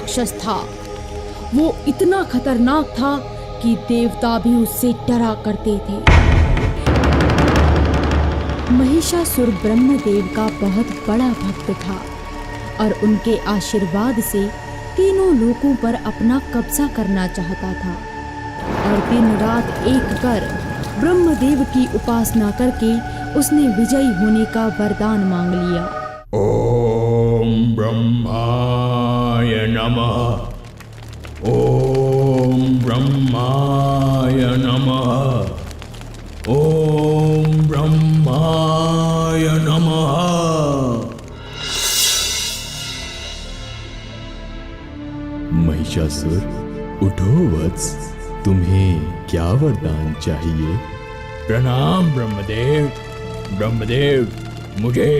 राक्षस था। वो इतना खतरनाक था कि देवता भी उससे डरा करते थे। महिषासुर ब्रह्मदेव का बहुत बड़ा भक्त था और उनके आशीर्वाद से तीनों लोकों पर अपना कब्जा करना चाहता था और दिन रात एक कर ब्रह्मदेव की उपासना करके उसने विजयी होने का वरदान मांग लिया। ओम ब्रह्माय नमः। ओम ब्रह्माय नमः। ओम ब्रह्माय नमः। महिषासुर, उठो वत्स, तुम्हें क्या वरदान चाहिए? प्रणाम ब्रह्मदेव। ब्रह्मदेव, मुझे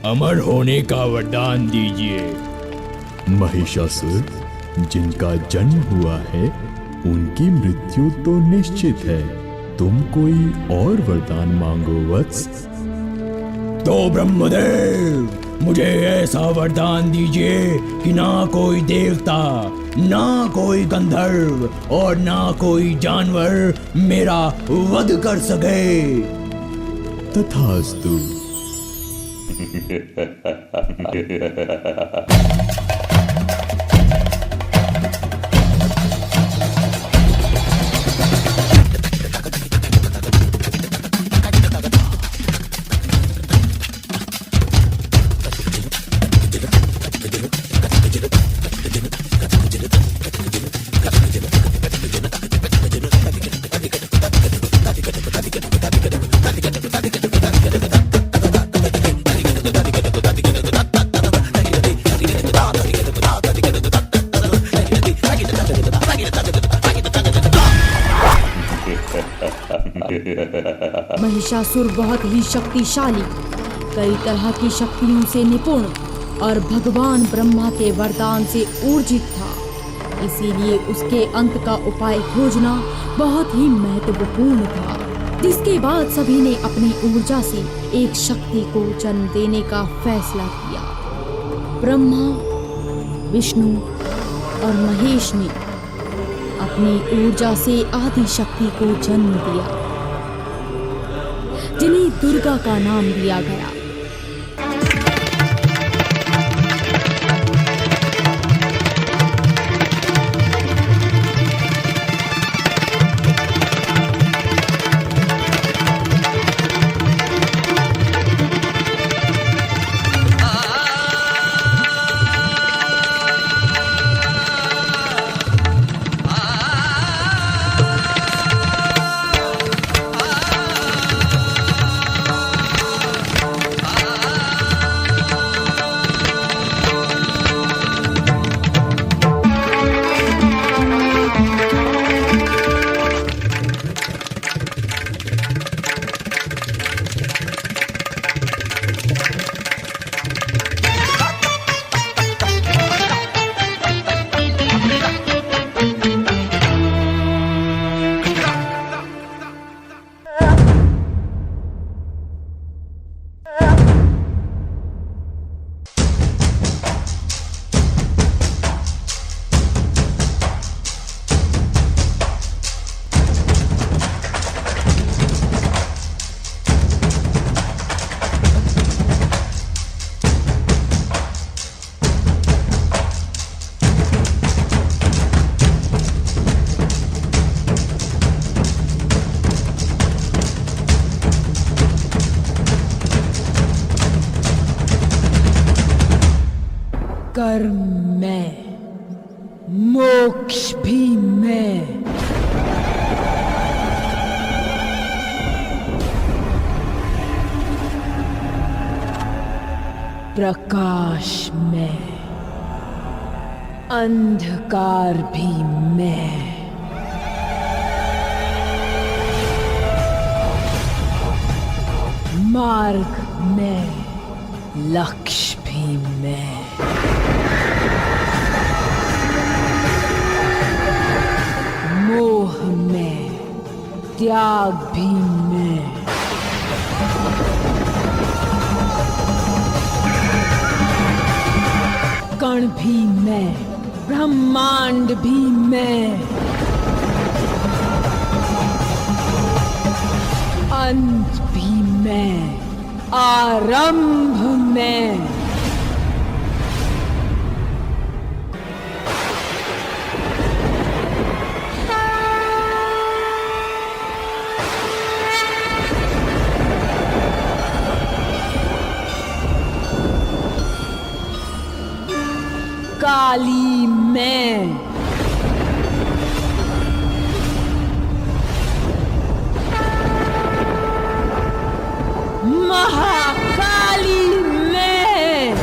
अमर होने का वरदान दीजिए। महिषासुर, जिनका जन्म हुआ है उनकी मृत्यु तो निश्चित है। तुम कोई और वरदान मांगो वत्स। तो ब्रह्मदेव, मुझे ऐसा वरदान दीजिए कि ना कोई देवता, ना कोई गंधर्व और ना कोई जानवर मेरा वध कर सके। तथास्तु। महिषासुर बहुत ही शक्तिशाली, कई तरह की शक्तियों से निपुण और भगवान ब्रह्मा के वरदान से ऊर्जित था। इसीलिए उसके अंत का उपाय खोजना बहुत ही महत्वपूर्ण था। जिसके बाद सभी ने अपनी ऊर्जा से एक शक्ति को जन्म देने का फैसला किया। ब्रह्मा, विष्णु और महेश ने अपनी ऊर्जा से आदि शक्ति को जन्म दिया, जिन्हें दुर्गा का नाम दिया गया। कर्म मैं, मोक्ष भी मैं। प्रकाश मैं, अंधकार भी मैं। मार्ग मैं, लक्ष्य भी मैं। मोह में, त्याग भी मैं। कण भी मैं, ब्रह्मांड भी मैं, अंत भी मैं, आरंभ मैं। काली मैं, महाकाली मैं,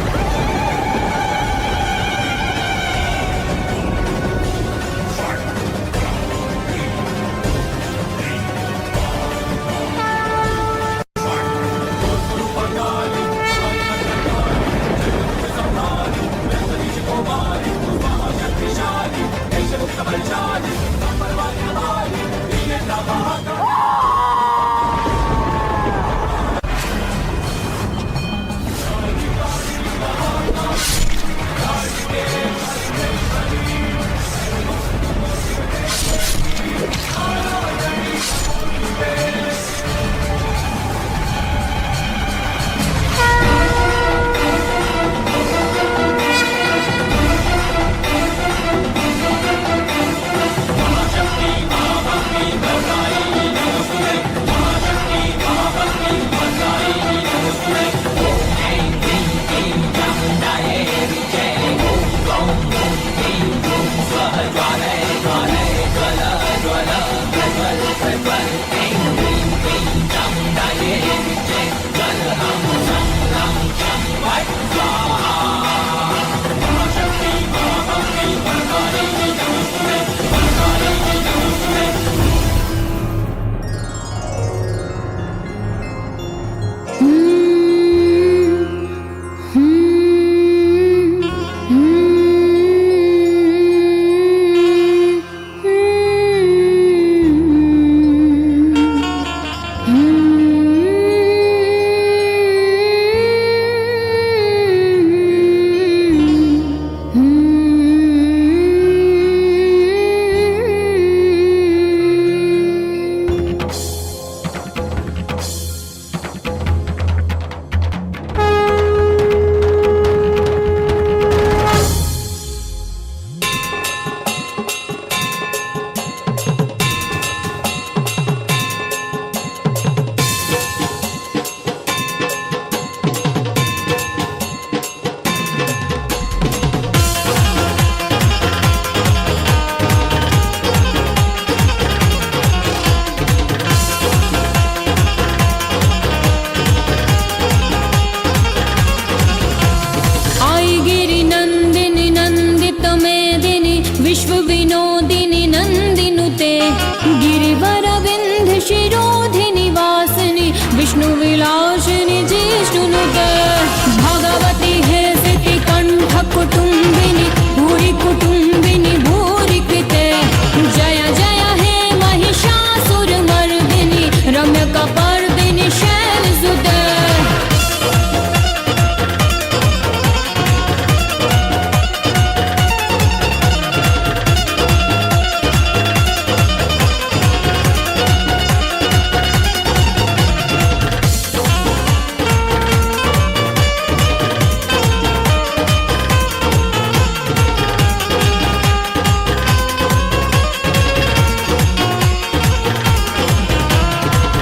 विश्व विनोदिनी नंदिनुते, गिरिवर विंध्य शिरोधिनी वासिनी, विष्णु विलासिनी जिष्णुनुते, भगवती हे सिति कंठ कुटुंबिनी, भूरि कुटुंबिनी भूरि कृते, जय जय हे महिषासुर मर्दिनी, रम्य कपर्दिनी शैलसुते।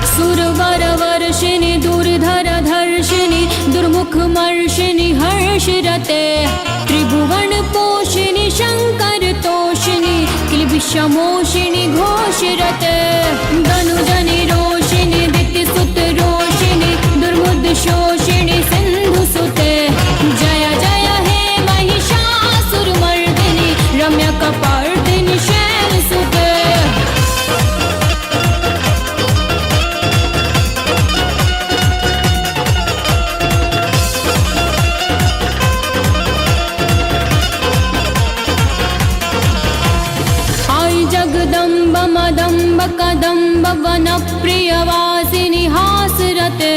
सुरवरवर्षिणि दुर्धर धर्षिणि, दुर्मुखमर्षिणि हर्षरते, त्रिभुवन पोषिणि शंकर तोषिणि, किलबिषमोषिणि घोषरते, धनुजनि रोषिणि दितिसुत रोषिणि, दुर्मुद शोषिणि सिंधुसुते, जय जय हे महिषासुरमर्दिनि, रम्य कपर्दिनि शैलसुते। जगदम्ब मदम्ब कदम्ब वन प्रियवासिनि हासरते,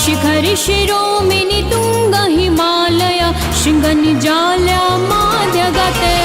शिखरि शिरोमिनि तुंग हिमालय, शृंग निजाल्या माध्यगते।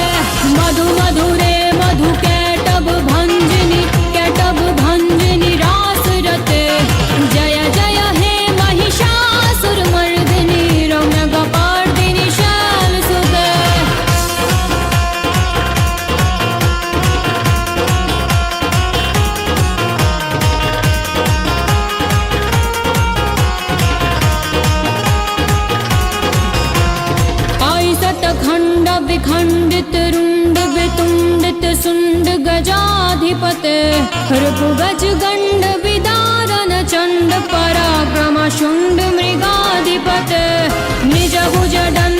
विखंडित रुंड वितुंडित सुंड गजाधिपते ऋपुगज गंड विदारण चंड पराक्रम शुंड मृगाधिपते निज भुज दंड